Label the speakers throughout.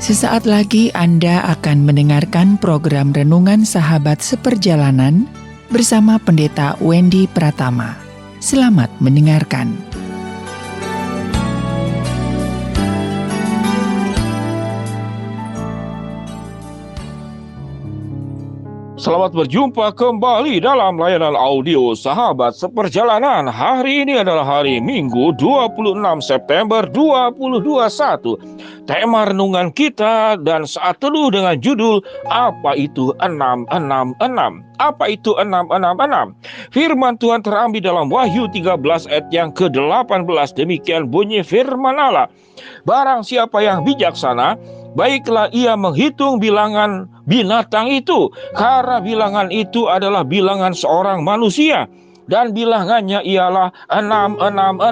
Speaker 1: Sesaat lagi Anda akan mendengarkan program Renungan Sahabat Seperjalanan bersama Pendeta Wendy Pratama. Selamat mendengarkan.
Speaker 2: Selamat berjumpa kembali dalam layanan audio Sahabat Seperjalanan. Hari ini adalah hari Minggu 26 September 2021. Tema renungan kita dan saat teduh dengan judul Apa itu 666? Apa itu 666? Firman Tuhan terambil dalam Wahyu 13 ayat yang ke-18. Demikian bunyi firman Allah. Barang siapa yang bijaksana, baiklah ia menghitung bilangan binatang itu, karena bilangan itu adalah bilangan seorang manusia, dan bilangannya ialah 666.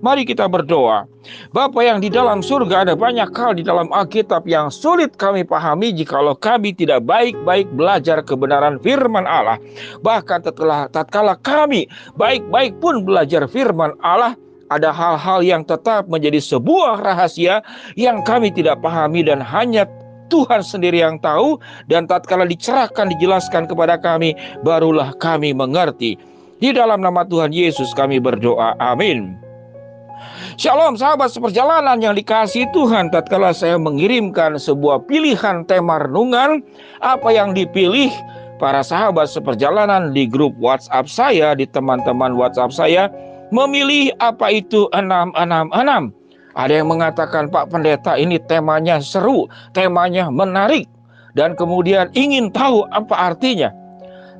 Speaker 2: Mari kita berdoa. Bapa yang di dalam surga, ada banyak hal di dalam Alkitab yang sulit kami pahami jikalau kami tidak baik-baik belajar kebenaran firman Allah. Bahkan tatkala kami baik-baik pun belajar firman Allah, ada hal-hal yang tetap menjadi sebuah rahasia yang kami tidak pahami dan hanya Tuhan sendiri yang tahu, dan tatkala dicerahkan, dijelaskan kepada kami, barulah kami mengerti. Di dalam nama Tuhan Yesus kami berdoa, amin. Shalom sahabat seperjalanan yang dikasihi Tuhan. Tatkala saya mengirimkan sebuah pilihan tema renungan, apa yang dipilih para sahabat seperjalanan di grup WhatsApp saya, di teman-teman WhatsApp saya, memilih apa itu 666. Ada yang mengatakan, Pak Pendeta, ini temanya seru, temanya menarik, dan kemudian ingin tahu apa artinya.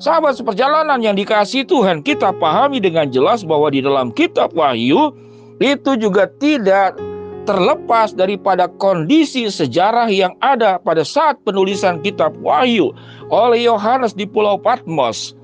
Speaker 2: Sahabat seperjalanan yang dikasihi Tuhan, kita pahami dengan jelas bahwa di dalam kitab Wahyu itu juga tidak terlepas daripada kondisi sejarah yang ada pada saat penulisan kitab Wahyu oleh Yohanes di Pulau Patmos.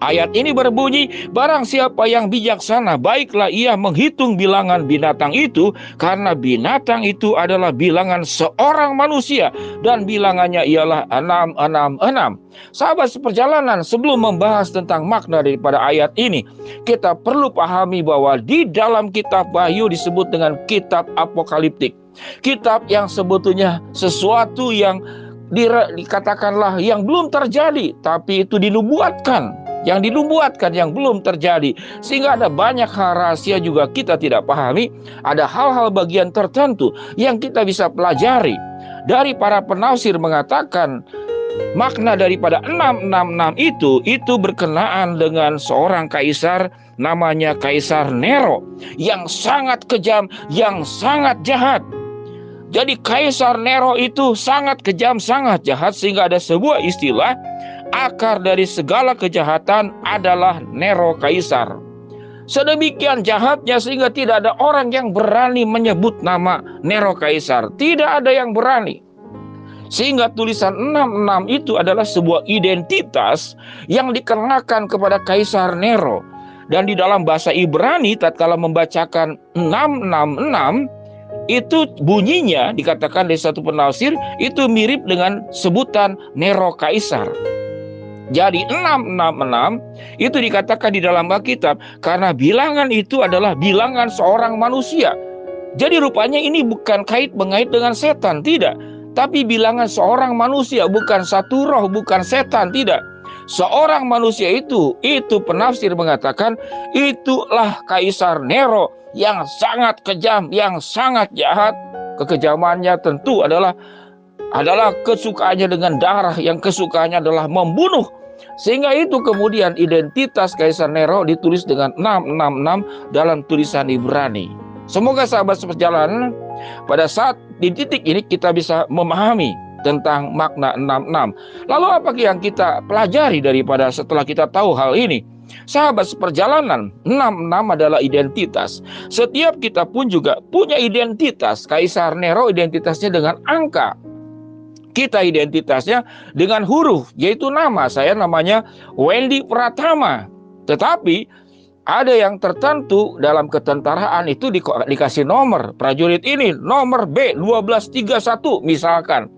Speaker 2: Ayat ini berbunyi, barang siapa yang bijaksana, baiklah ia menghitung bilangan binatang itu, karena binatang itu adalah bilangan seorang manusia, dan bilangannya ialah 666. Sahabat seperjalanan, sebelum membahas tentang makna daripada ayat ini, kita perlu pahami bahwa di dalam kitab Wahyu disebut dengan kitab apokaliptik. Kitab yang sebetulnya sesuatu yang dikatakanlah yang belum terjadi, tapi itu dinubuatkan. Yang belum terjadi, sehingga ada banyak hal rahasia juga kita tidak pahami. Ada hal-hal bagian tertentu yang kita bisa pelajari. Dari para penafsir mengatakan makna daripada 666 itu berkenaan dengan seorang kaisar namanya Kaisar Nero, yang sangat kejam, yang sangat jahat. Jadi Kaisar Nero itu sangat kejam, sangat jahat, sehingga ada sebuah istilah, akar dari segala kejahatan adalah Nero Kaisar. Sedemikian jahatnya sehingga tidak ada orang yang berani menyebut nama Nero Kaisar. Tidak ada yang berani. Sehingga tulisan 66 itu adalah sebuah identitas yang dikenakan kepada Kaisar Nero. Dan di dalam bahasa Ibrani tatkala membacakan 666, itu bunyinya dikatakan dari satu penafsir itu mirip dengan sebutan Nero Kaisar. Jadi 666 itu dikatakan di dalam Alkitab karena bilangan itu adalah bilangan seorang manusia. Jadi rupanya ini bukan kait-mengait dengan setan, tidak. Tapi bilangan seorang manusia, bukan satu roh, bukan setan, tidak. Seorang manusia itu penafsir mengatakan itulah Kaisar Nero yang sangat kejam, yang sangat jahat. Kekejamannya tentu adalah kesukaannya dengan darah, yang kesukaannya adalah membunuh. Sehingga itu kemudian identitas Kaisar Nero ditulis dengan 666 dalam tulisan Ibrani. Semoga sahabat seperjalanan pada saat di titik ini kita bisa memahami tentang makna 66. Lalu apa yang kita pelajari daripada setelah kita tahu hal ini? Sahabat seperjalanan, 66 adalah identitas. Setiap kita pun juga punya identitas. Kaisar Nero identitasnya dengan angka. Kita identitasnya dengan huruf, yaitu nama. Saya namanya Wendy Pratama. Tetapi ada yang tertentu dalam ketentaraan itu dikasih nomor. Prajurit ini nomor B1231 misalkan.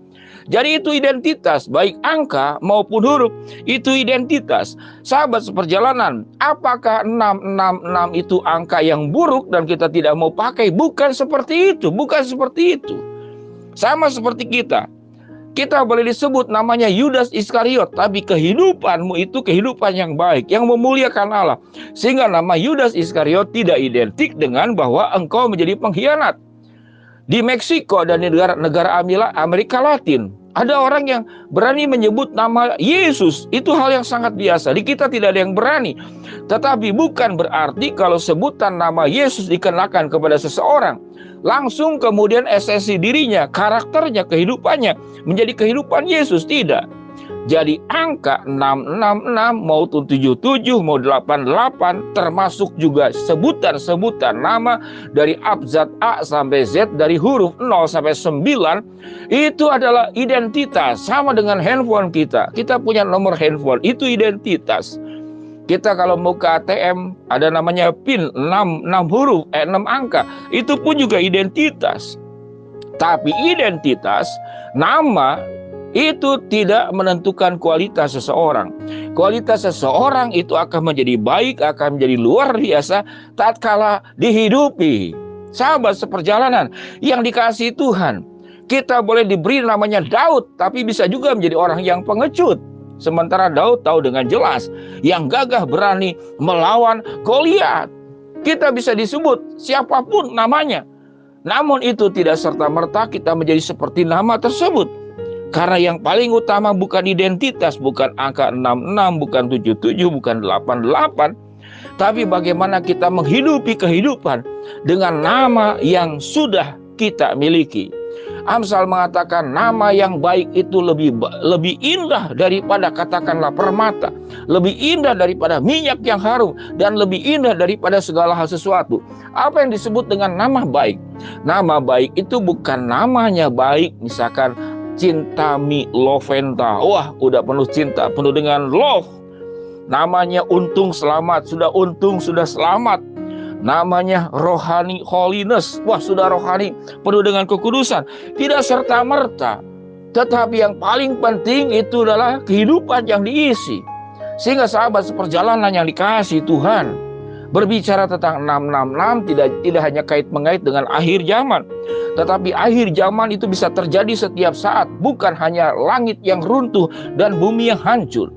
Speaker 2: Jadi itu identitas, baik angka maupun huruf, itu identitas. Sahabat seperjalanan, apakah 666 itu angka yang buruk dan kita tidak mau pakai? Bukan seperti itu, bukan seperti itu. Sama seperti kita. Kita boleh disebut namanya Yudas Iskariot, tapi kehidupanmu itu kehidupan yang baik, yang memuliakan Allah. Sehingga nama Yudas Iskariot tidak identik dengan bahwa engkau menjadi pengkhianat. Di Meksiko dan di negara Amerika Latin, ada orang yang berani menyebut nama Yesus. Itu hal yang sangat biasa. Di kita tidak ada yang berani. Tetapi bukan berarti kalau sebutan nama Yesus dikenakan kepada seseorang, langsung kemudian esensi dirinya, karakternya, kehidupannya menjadi kehidupan Yesus. Tidak. Jadi angka 666 maupun 77 mau 88 termasuk juga sebutan-sebutan nama dari abjad A sampai Z, dari huruf 0 sampai 9, itu adalah identitas. Sama dengan handphone kita. Kita punya nomor handphone, itu identitas. Kita kalau mau ke ATM ada namanya PIN 6 huruf, 6 angka. Itu pun juga identitas. Tapi identitas, nama itu tidak menentukan kualitas seseorang. Kualitas seseorang itu akan menjadi baik, akan menjadi luar biasa tatkala dihidupi. Sahabat seperjalanan yang dikasihi Tuhan, kita boleh diberi namanya Daud, tapi bisa juga menjadi orang yang pengecut. Sementara Daud tahu dengan jelas yang gagah berani melawan Goliat. Kita bisa disebut siapapun namanya. Namun itu tidak serta-merta kita menjadi seperti nama tersebut. Karena yang paling utama bukan identitas, bukan angka 66, bukan 77, bukan 88. Tapi bagaimana kita menghidupi kehidupan dengan nama yang sudah kita miliki. Amsal mengatakan nama yang baik itu lebih indah daripada katakanlah permata, lebih indah daripada minyak yang harum, dan lebih indah daripada segala hal sesuatu. Apa yang disebut dengan nama baik? Nama baik itu bukan namanya baik, misalkan Cintami Loventa. Wah, udah penuh cinta, penuh dengan love. Namanya Untung Selamat, sudah untung, sudah selamat. Namanya Rohani Holiness. Wah, sudah rohani, penuh dengan kekudusan. Tidak serta-merta. Tetapi yang paling penting itu adalah kehidupan yang diisi. Sehingga sahabat seperjalanan yang dikasihi Tuhan, berbicara tentang 666 tidak hanya kait-mengait dengan akhir zaman. Tetapi akhir zaman itu bisa terjadi setiap saat. Bukan hanya langit yang runtuh dan bumi yang hancur.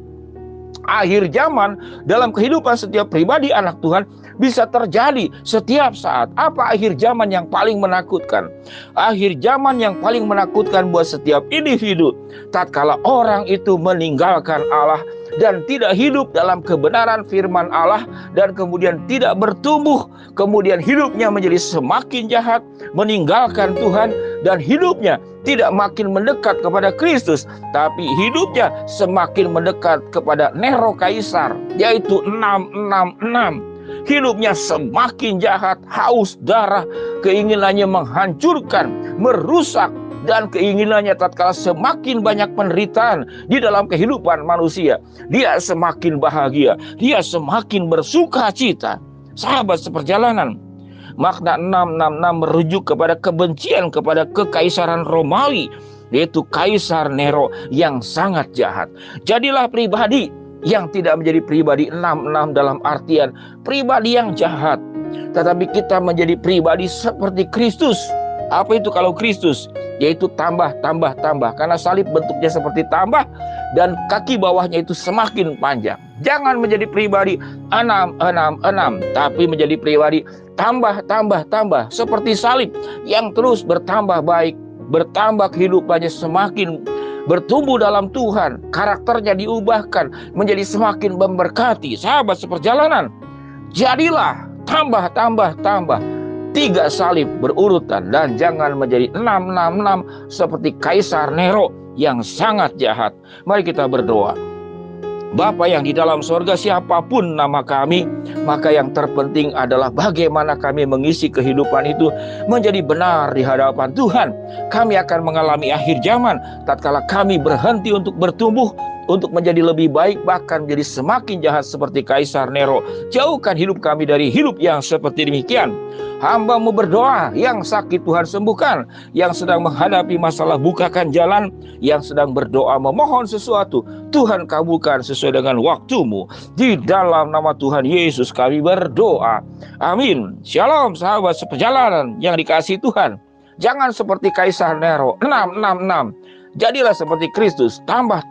Speaker 2: Akhir zaman dalam kehidupan setiap pribadi anak Tuhan bisa terjadi setiap saat. Apa akhir zaman yang paling menakutkan? Akhir zaman yang paling menakutkan buat setiap individu, tatkala orang itu meninggalkan Allah dan tidak hidup dalam kebenaran firman Allah, dan kemudian tidak bertumbuh, kemudian hidupnya menjadi semakin jahat, meninggalkan Tuhan, dan hidupnya tidak makin mendekat kepada Kristus, tapi hidupnya semakin mendekat kepada Nero Kaisar, yaitu 666. Hidupnya semakin jahat, haus darah, keinginannya menghancurkan, merusak, dan keinginannya tatkala semakin banyak penderitaan di dalam kehidupan manusia, dia semakin bahagia, dia semakin bersuka cita. Sahabat seperjalanan, makna 666 merujuk kepada kebencian kepada kekaisaran Romawi, yaitu Kaisar Nero yang sangat jahat. Jadilah pribadi yang tidak menjadi pribadi 66 dalam artian pribadi yang jahat, tetapi kita menjadi pribadi seperti Kristus. Apa itu kalau Kristus? Yaitu tambah. Karena salib bentuknya seperti tambah dan kaki bawahnya itu semakin panjang. Jangan menjadi pribadi 6, tapi menjadi pribadi tambah. Seperti salib yang terus bertambah baik, bertambah kehidupannya semakin bertumbuh dalam Tuhan. Karakternya diubahkan menjadi semakin memberkati. Sahabat seperjalanan, jadilah tambah. 3 salib berurutan, dan jangan menjadi 666 seperti Kaisar Nero yang sangat jahat. Mari kita berdoa. Bapa yang di dalam sorga, siapapun nama kami, maka yang terpenting adalah bagaimana kami mengisi kehidupan itu menjadi benar di hadapan Tuhan. Kami akan mengalami akhir zaman tatkala kami berhenti untuk bertumbuh, untuk menjadi lebih baik, bahkan menjadi semakin jahat seperti Kaisar Nero. Jauhkan hidup kami dari hidup yang seperti demikian. Hamba-Mu berdoa, yang sakit Tuhan sembuhkan, yang sedang menghadapi masalah bukakan jalan, yang sedang berdoa memohon sesuatu, Tuhan kabulkan sesuai dengan waktu-Mu. Di dalam nama Tuhan Yesus kami berdoa. Amin. Shalom sahabat seperjalanan yang dikasihi Tuhan. Jangan seperti Kaisar Nero. 666. Jadilah seperti Kristus. Tambah.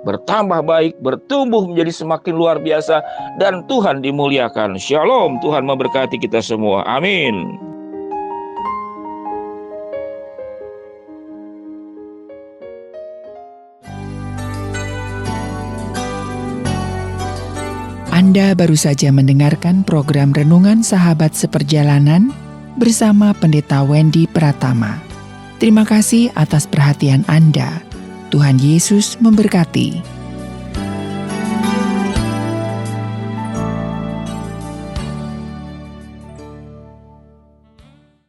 Speaker 2: Bertambah baik, bertumbuh menjadi semakin luar biasa, dan Tuhan dimuliakan. Shalom, Tuhan memberkati kita semua. Amin.
Speaker 1: Anda baru saja mendengarkan program Renungan Sahabat Seperjalanan bersama Pendeta Wendy Pratama. Terima kasih atas perhatian Anda. Tuhan Yesus memberkati.